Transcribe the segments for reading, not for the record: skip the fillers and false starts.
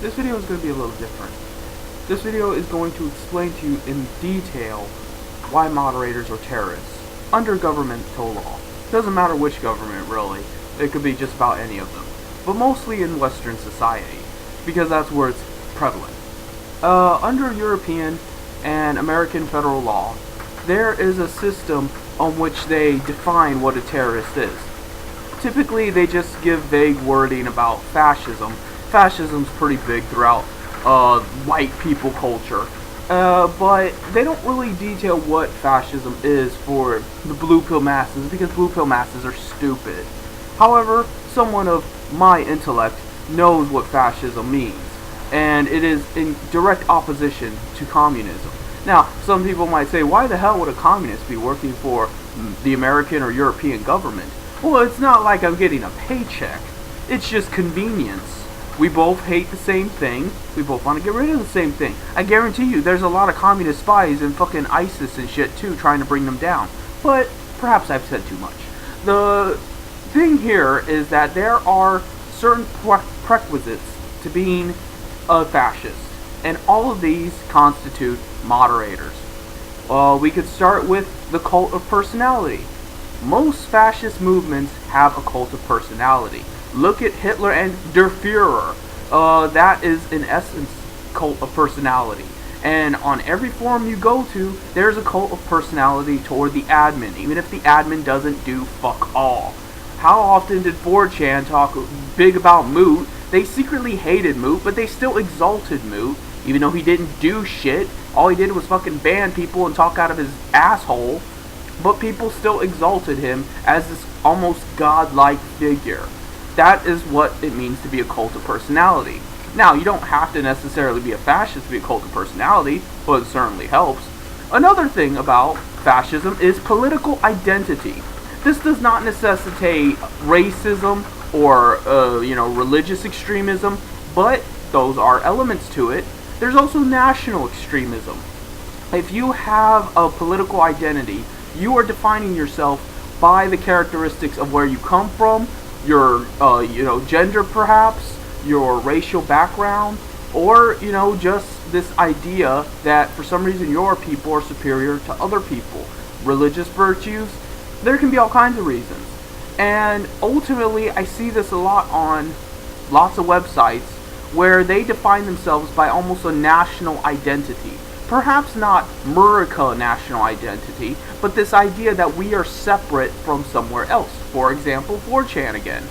This video is going to be a little different. This video is going to explain to you in detail why moderators are terrorists under governmental law. Doesn't matter which government, really. It could be just about any of them. But mostly in Western society, because that's where it's prevalent. Under European and American federal law, there is a system on which they define what a terrorist is. Typically, they just give vague wording about fascism. Fascism's pretty big throughout white people culture. But they don't really detail what fascism is for the blue pill masses, because blue pill masses are stupid. However, someone of my intellect knows what fascism means, and it is in direct opposition to communism. Now, some people might say, why the hell would a communist be working for the American or European government? Well, it's not like I'm getting a paycheck. It's just convenience. We both hate the same thing. We both want to get rid of the same thing. I guarantee you there's a lot of communist spies in fucking ISIS and shit too, trying to bring them down. But perhaps I've said too much. The thing here is that there are certain prerequisites to being a fascist, and all of these constitute moderators. We could start with the cult of personality. Most fascist movements have a cult of personality. Look at Hitler and Der Führer. That is, in essence, cult of personality. And on every forum you go to, there's a cult of personality toward the admin, even if the admin doesn't do fuck all. How often did 4chan talk big about Moot? They secretly hated Moot, but they still exalted Moot, even though he didn't do shit. All he did was fucking ban people and talk out of his asshole. But people still exalted him as this almost godlike figure. That is what it means to be a cult of personality. Now, you don't have to necessarily be a fascist to be a cult of personality, but it certainly helps. Another thing about fascism is political identity. This does not necessitate racism or, religious extremism, but those are elements to it. There's also national extremism. If you have a political identity, you are defining yourself by the characteristics of where you come from, your, gender perhaps, your racial background, or, just this idea that for some reason your people are superior to other people. Religious virtues, there can be all kinds of reasons. And ultimately, I see this a lot on lots of websites where they define themselves by almost a national identity. Perhaps not Murica national identity, but this idea that we are separate from somewhere else. For example, 4chan again.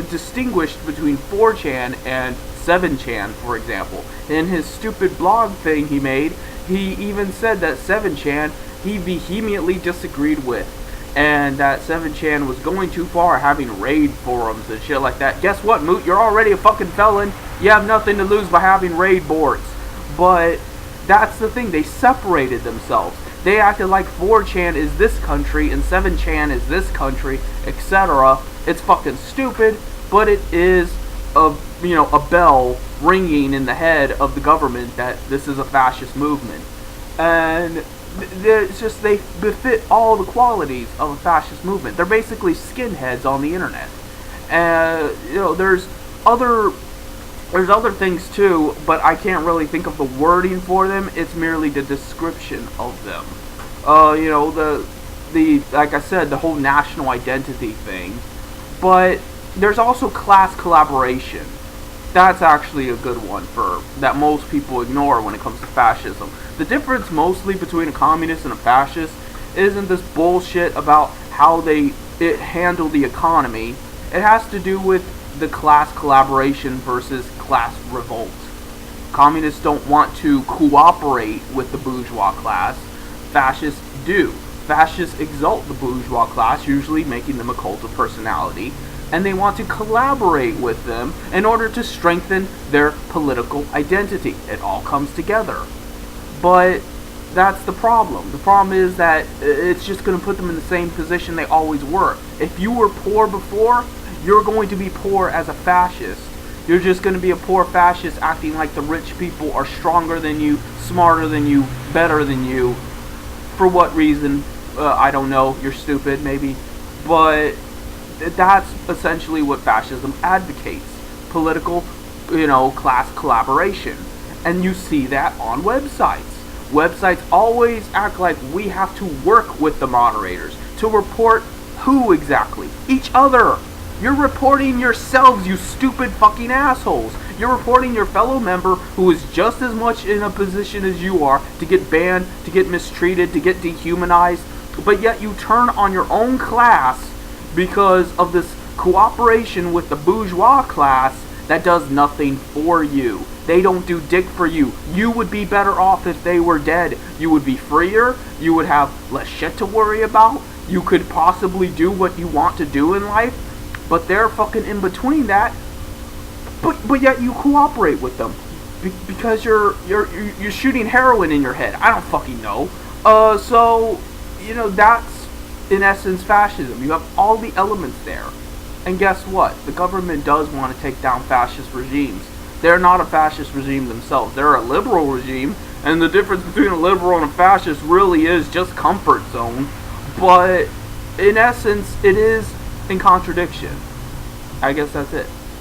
Distinguished between 4chan and 7chan, for example. In his stupid blog thing he made, he even said that 7chan he vehemently disagreed with, and that 7chan was going too far, having raid forums and shit like that. Guess what, Moot? You're already a fucking felon. You have nothing to lose by having raid boards. But that's the thing, they separated themselves. They acted like 4chan is this country and 7chan is this country, etc. It's fucking stupid, but it is a bell ringing in the head of the government that this is a fascist movement. And it's just, they befit all the qualities of a fascist movement. They're basically skinheads on the internet. And there's other things too, but I can't really think of the wording for them. It's merely the description of them. Like I said, the whole national identity thing. But there's also class collaboration. That's actually a good one that most people ignore when it comes to fascism. The difference mostly between a communist and a fascist isn't this bullshit about how they handle the economy. It has to do with the class collaboration versus class revolt. Communists don't want to cooperate with the bourgeois class. Fascists do. Fascists exalt the bourgeois class, usually making them a cult of personality, and they want to collaborate with them in order to strengthen their political identity. It all comes together. But that's the problem. The problem is that it's just going to put them in the same position they always were. If you were poor before, you're going to be poor as a fascist. You're just going to be a poor fascist acting like the rich people are stronger than you, smarter than you, better than you. For what reason? I don't know. You're stupid, maybe. But that's essentially what fascism advocates. Political class collaboration. And you see that on websites. Websites always act like we have to work with the moderators to report who exactly? Each other. You're reporting yourselves, you stupid fucking assholes. You're reporting your fellow member who is just as much in a position as you are to get banned, to get mistreated, to get dehumanized, but yet you turn on your own class because of this cooperation with the bourgeois class that does nothing for you. They don't do dick for you. You would be better off if they were dead. You would be freer. You would have less shit to worry about. You could possibly do what you want to do in life. But they're fucking in between that. But yet you cooperate with them because you're shooting heroin in your head. I don't fucking know. So that's in essence fascism. You have all the elements there. And guess what? The government does want to take down fascist regimes. They're not a fascist regime themselves. They're a liberal regime, and the difference between a liberal and a fascist really is just comfort zone. But in essence, it is in contradiction. I guess that's it.